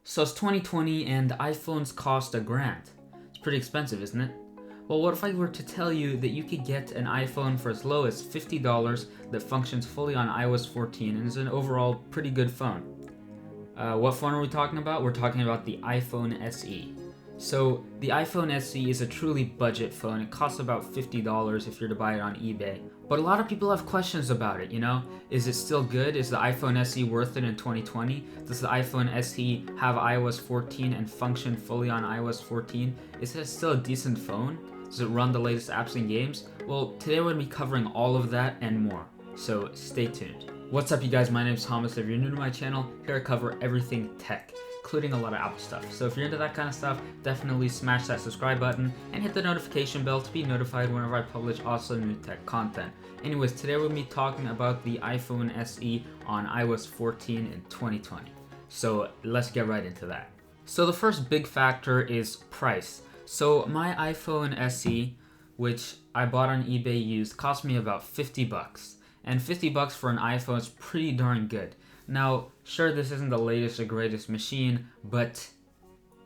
So it's 2020 and iPhones cost $1,000. It's pretty expensive, isn't it? Well, what if I were to tell you that you could get an iPhone for as low as $50 that functions fully on iOS 14 and is an overall pretty good phone? What phone are we talking about? We're talking about the iPhone SE. So the iPhone SE is a truly budget phone. It costs about $50 if you're to buy it on eBay. But a lot of people have questions about it, Is it still good? Is the iPhone SE worth it in 2020? Does the iPhone SE have iOS 14 and function fully on iOS 14? Is it still a decent phone? Does it run the latest apps and games? Well, today we're going to be covering all of that and more. So stay tuned. What's up, you guys? My name is Thomas. If you're new to my channel, here I cover everything tech, including a lot of Apple stuff. So if you're into that kind of stuff, definitely smash that subscribe button and hit the notification bell to be notified whenever I publish awesome new tech content. Anyways, today we'll be talking about the iPhone SE on iOS 14 in 2020. So let's get right into that. So the first big factor is price. So my iPhone SE, which I bought on eBay used, cost me about $50. And $50 for an iPhone is pretty darn good. Now, sure, this isn't the latest or greatest machine, but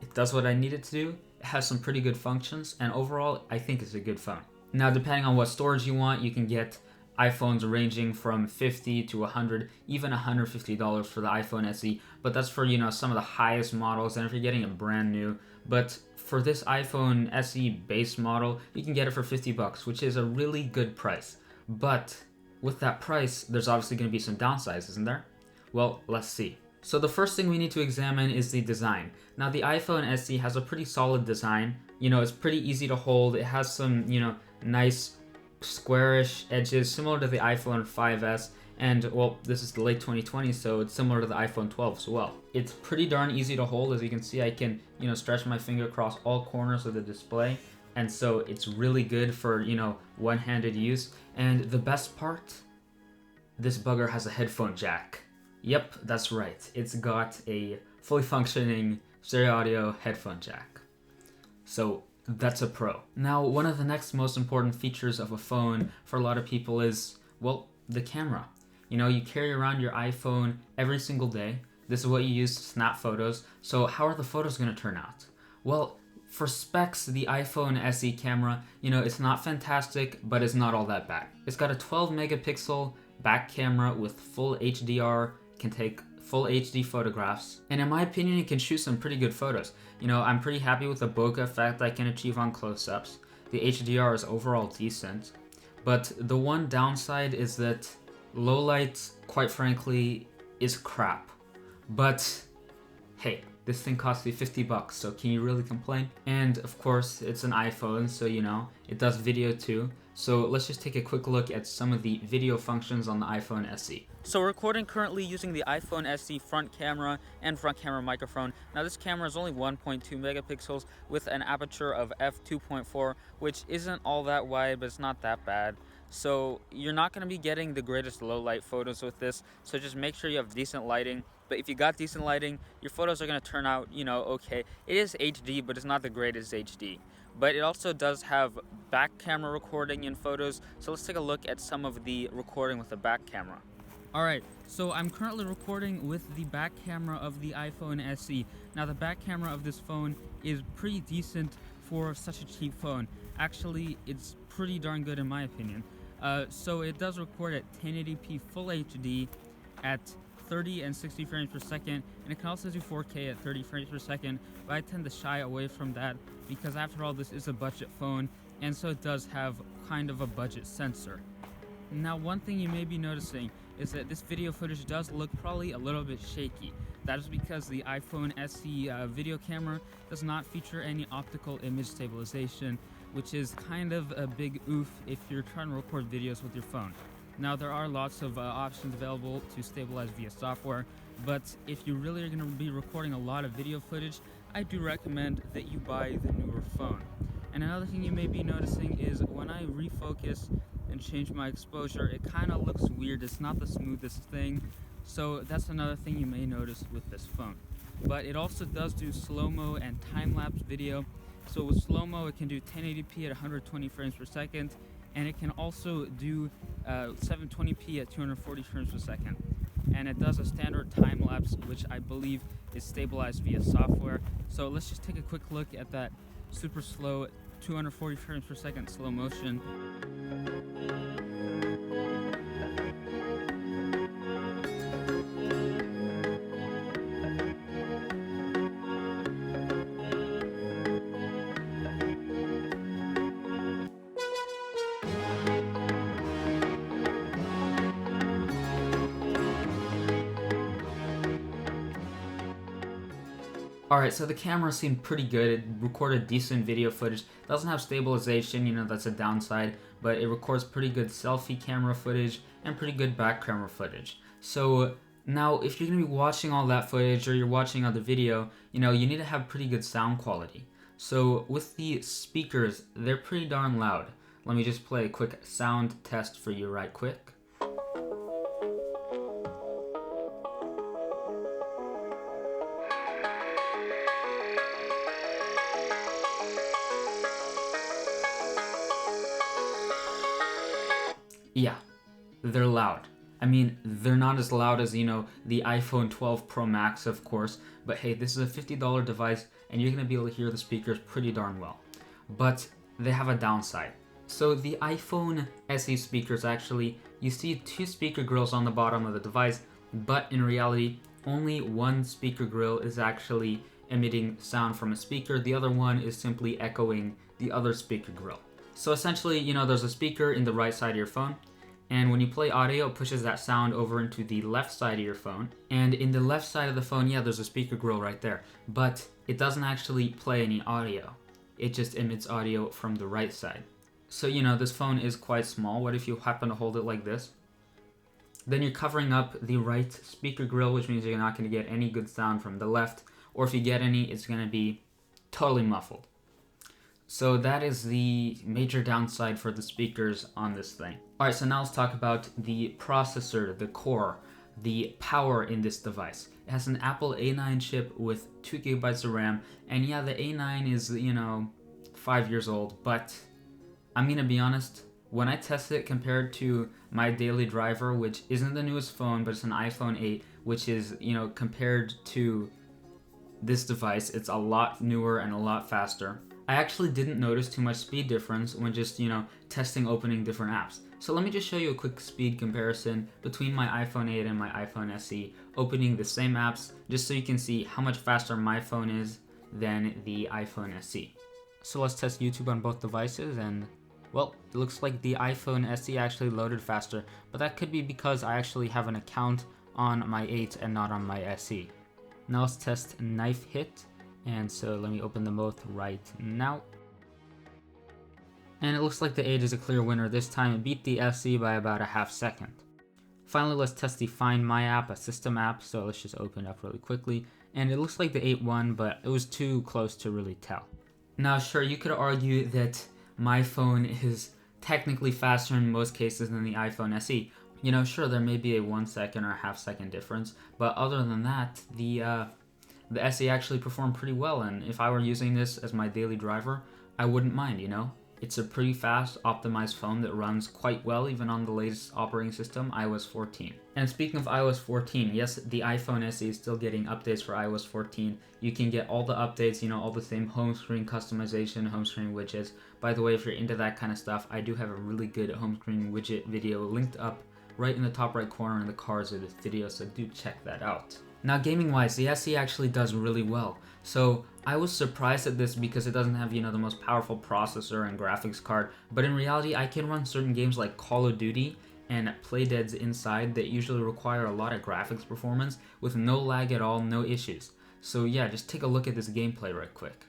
it does what I need it to do. It has some pretty good functions, and overall, I think it's a good phone. Now, depending on what storage you want, you can get iPhones ranging from $50 to $100, even $150 for the iPhone SE, but that's for, some of the highest models, and if you're getting it brand new. But for this iPhone SE base model, you can get it for $50, which is a really good price. But with that price, there's obviously going to be some downsides, isn't there? Well, let's see. So the first thing we need to examine is the design. Now, the iPhone SE has a pretty solid design. It's pretty easy to hold. It has some, nice squarish edges, similar to the iPhone 5S. And, well, this is the late 2020, so it's similar to the iPhone 12 as well. It's pretty darn easy to hold. As you can see, I can, stretch my finger across all corners of the display. And so it's really good for, one-handed use. And the best part, this bugger has a headphone jack. Yep, that's right. It's got a fully functioning stereo audio headphone jack. So that's a pro. Now, one of the next most important features of a phone for a lot of people is, well, the camera. You carry around your iPhone every single day. This is what you use to snap photos. So how are the photos going to turn out? Well, for specs, the iPhone SE camera, it's not fantastic, but it's not all that bad. It's got a 12 megapixel back camera with full HDR, can take full HD photographs, and in my opinion, it can shoot some pretty good photos. I'm pretty happy with the bokeh effect I can achieve on close-ups. The HDR is overall decent, but the one downside is that low light, quite frankly, is crap. But hey, this thing cost me $50, so can you really complain? And of course, it's an iPhone, so it does video too. So let's just take a quick look at some of the video functions on the iPhone SE. So we're recording currently using the iPhone SE front camera and front camera microphone. Now this camera is only 1.2 megapixels with an aperture of f2.4, which isn't all that wide, but it's not that bad. So you're not going to be getting the greatest low light photos with this, so just make sure you have decent lighting. But if you got decent lighting, your photos are going to turn out, okay. It is HD, but it's not the greatest HD. But it also does have back camera recording in photos, so let's take a look at some of the recording with the back camera. Alright, so I'm currently recording with the back camera of the iPhone SE. Now the back camera of this phone is pretty decent for such a cheap phone. Actually, it's pretty darn good in my opinion. So it does record at 1080p Full HD at 30 and 60 frames per second, and it can also do 4K at 30 frames per second, but I tend to shy away from that because after all, this is a budget phone, and so it does have kind of a budget sensor. Now, one thing you may be noticing is that this video footage does look probably a little bit shaky. That is because the iPhone SE video camera does not feature any optical image stabilization, which is kind of a big oof if you're trying to record videos with your phone. Now, there are lots of options available to stabilize via software, but if you really are going to be recording a lot of video footage, I do recommend that you buy the newer phone. And another thing you may be noticing is when I refocus and change my exposure, it kind of looks weird. It's not the smoothest thing, so that's another thing you may notice with this phone. But it also does do slow-mo and time-lapse video. So with slow-mo, it can do 1080p at 120 frames per second, and it can also do 720p at 240 frames per second. and it does a standard time lapse, which I believe is stabilized via software. So let's just take a quick look at that super slow 240 frames per second slow motion. Alright, so the camera seemed pretty good. It recorded decent video footage. It doesn't have stabilization, that's a downside, but it records pretty good selfie camera footage and pretty good back camera footage. So now, if you're going to be watching all that footage or you're watching other video, you need to have pretty good sound quality. So with the speakers, they're pretty darn loud. Let me just play a quick sound test for you right quick. Yeah, they're loud. I mean, they're not as loud as, the iPhone 12 Pro Max, of course, but hey, this is a $50 device, and you're going to be able to hear the speakers pretty darn well. But they have a downside. So the iPhone SE speakers actually, you see two speaker grills on the bottom of the device, but in reality, only one speaker grill is actually emitting sound from a speaker. The other one is simply echoing the other speaker grill. So essentially, there's a speaker in the right side of your phone, and when you play audio, it pushes that sound over into the left side of your phone. And in the left side of the phone, yeah, there's a speaker grill right there, but it doesn't actually play any audio. It just emits audio from the right side. So, this phone is quite small. What if you happen to hold it like this? Then you're covering up the right speaker grill, which means you're not going to get any good sound from the left, or if you get any, it's going to be totally muffled. So that is the major downside for the speakers on this thing. Alright, so now let's talk about the processor, the core, the power in this device. It has an Apple A9 chip with 2 gigabytes of RAM, and yeah, the A9 is, 5 years old, but I'm gonna be honest, when I tested it compared to my daily driver, which isn't the newest phone, but it's an iPhone 8, which is, compared to this device, it's a lot newer and a lot faster. I actually didn't notice too much speed difference when just, testing opening different apps. So let me just show you a quick speed comparison between my iPhone 8 and my iPhone SE, opening the same apps, just so you can see how much faster my phone is than the iPhone SE. So let's test YouTube on both devices, and well, it looks like the iPhone SE actually loaded faster, but that could be because I actually have an account on my 8 and not on my SE. Now let's test Knife Hit. And so let me open them both right now. And it looks like the 8 is a clear winner this time. It beat the SE by about a half second. Finally, let's test the Find My app, a system app. So let's just open it up really quickly. And it looks like the 8 won, but it was too close to really tell. Now, sure, you could argue that my phone is technically faster in most cases than the iPhone SE. Sure, there may be a 1 second or a half second difference, but other than that, the SE actually performed pretty well, and if I were using this as my daily driver, I wouldn't mind, It's a pretty fast, optimized phone that runs quite well even on the latest operating system, iOS 14. And speaking of iOS 14, yes, the iPhone SE is still getting updates for iOS 14. You can get all the updates, all the same home screen customization, home screen widgets. By the way, if you're into that kind of stuff, I do have a really good home screen widget video linked up right in the top right corner in the cards of this video, so do check that out. Now, gaming-wise, the SE actually does really well. So I was surprised at this because it doesn't have, the most powerful processor and graphics card, but in reality, I can run certain games like Call of Duty and Playdead's Inside that usually require a lot of graphics performance with no lag at all, no issues. So yeah, just take a look at this gameplay right quick.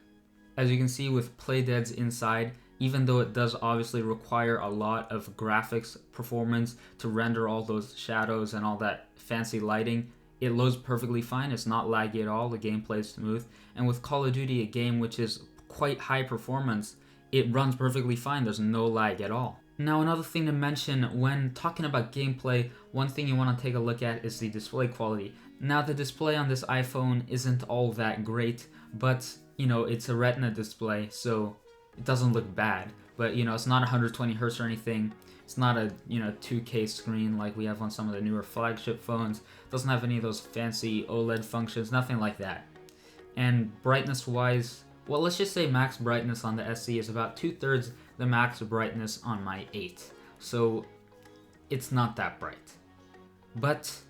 As you can see with Playdead's Inside, even though it does obviously require a lot of graphics performance to render all those shadows and all that fancy lighting, it loads perfectly fine. It's not laggy at all. The gameplay is smooth. And with Call of Duty, a game which is quite high performance, it runs perfectly fine. There's no lag at all. Now, another thing to mention when talking about gameplay, one thing you want to take a look at is the display quality. Now, the display on this iPhone isn't all that great, but, it's a Retina display, so it doesn't look bad. But, it's not 120 Hz or anything. It's not a 2K screen like we have on some of the newer flagship phones. It doesn't have any of those fancy OLED functions, nothing like that. And brightness wise, well, let's just say max brightness on the SE is about 2/3 the max brightness on my 8. So it's not that bright. But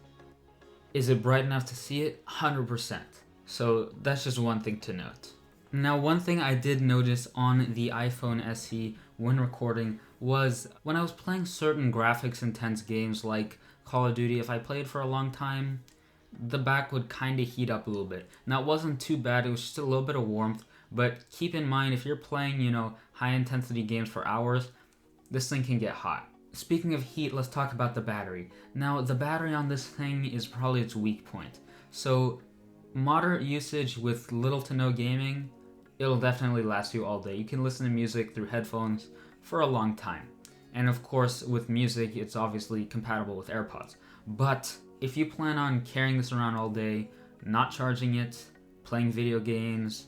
is it bright enough to see it? 100%. So that's just one thing to note. Now, one thing I did notice on the iPhone SE when recording was when I was playing certain graphics intense games like Call of Duty, if I played for a long time, the back would kind of heat up a little bit. Now, it wasn't too bad, it was just a little bit of warmth, but keep in mind if you're playing, high intensity games for hours, this thing can get hot. Speaking of heat, let's talk about the battery. Now, the battery on this thing is probably its weak point. So, moderate usage with little to no gaming, it'll definitely last you all day. You can listen to music through headphones for a long time. And of course, with music, it's obviously compatible with AirPods. But if you plan on carrying this around all day, not charging it, playing video games,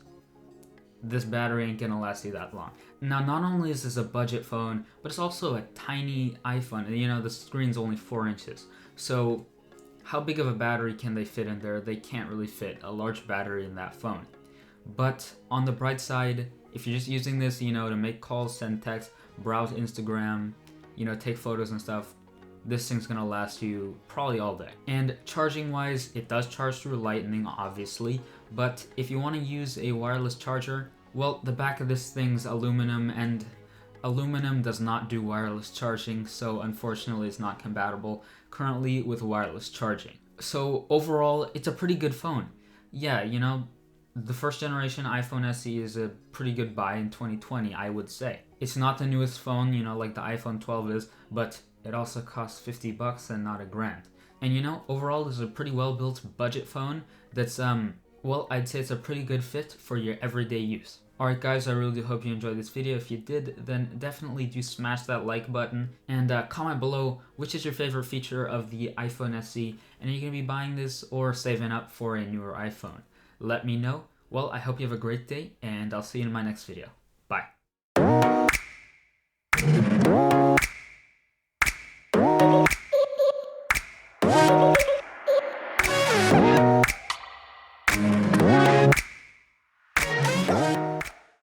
this battery ain't gonna last you that long. Now, not only is this a budget phone, but it's also a tiny iPhone. The screen's only 4 inches. So how big of a battery can they fit in there? They can't really fit a large battery in that phone. But on the bright side, if you're just using this, to make calls, send texts, browse Instagram, take photos and stuff, this thing's gonna last you probably all day. And charging wise, it does charge through Lightning, obviously, but if you want to use a wireless charger, well, the back of this thing's aluminum, and aluminum does not do wireless charging, so unfortunately it's not compatible currently with wireless charging. So overall, it's a pretty good phone. Yeah, the first generation iPhone SE is a pretty good buy in 2020, I would say. It's not the newest phone, like the iPhone 12 is, but it also costs $50 and not $1,000. And overall, this is a pretty well-built budget phone that's, I'd say it's a pretty good fit for your everyday use. Alright guys, I really do hope you enjoyed this video. If you did, then definitely do smash that like button and comment below which is your favorite feature of the iPhone SE, and are you going to be buying this or saving up for a newer iPhone? Let me know. Well, I hope you have a great day, and I'll see you in my next video. Bye.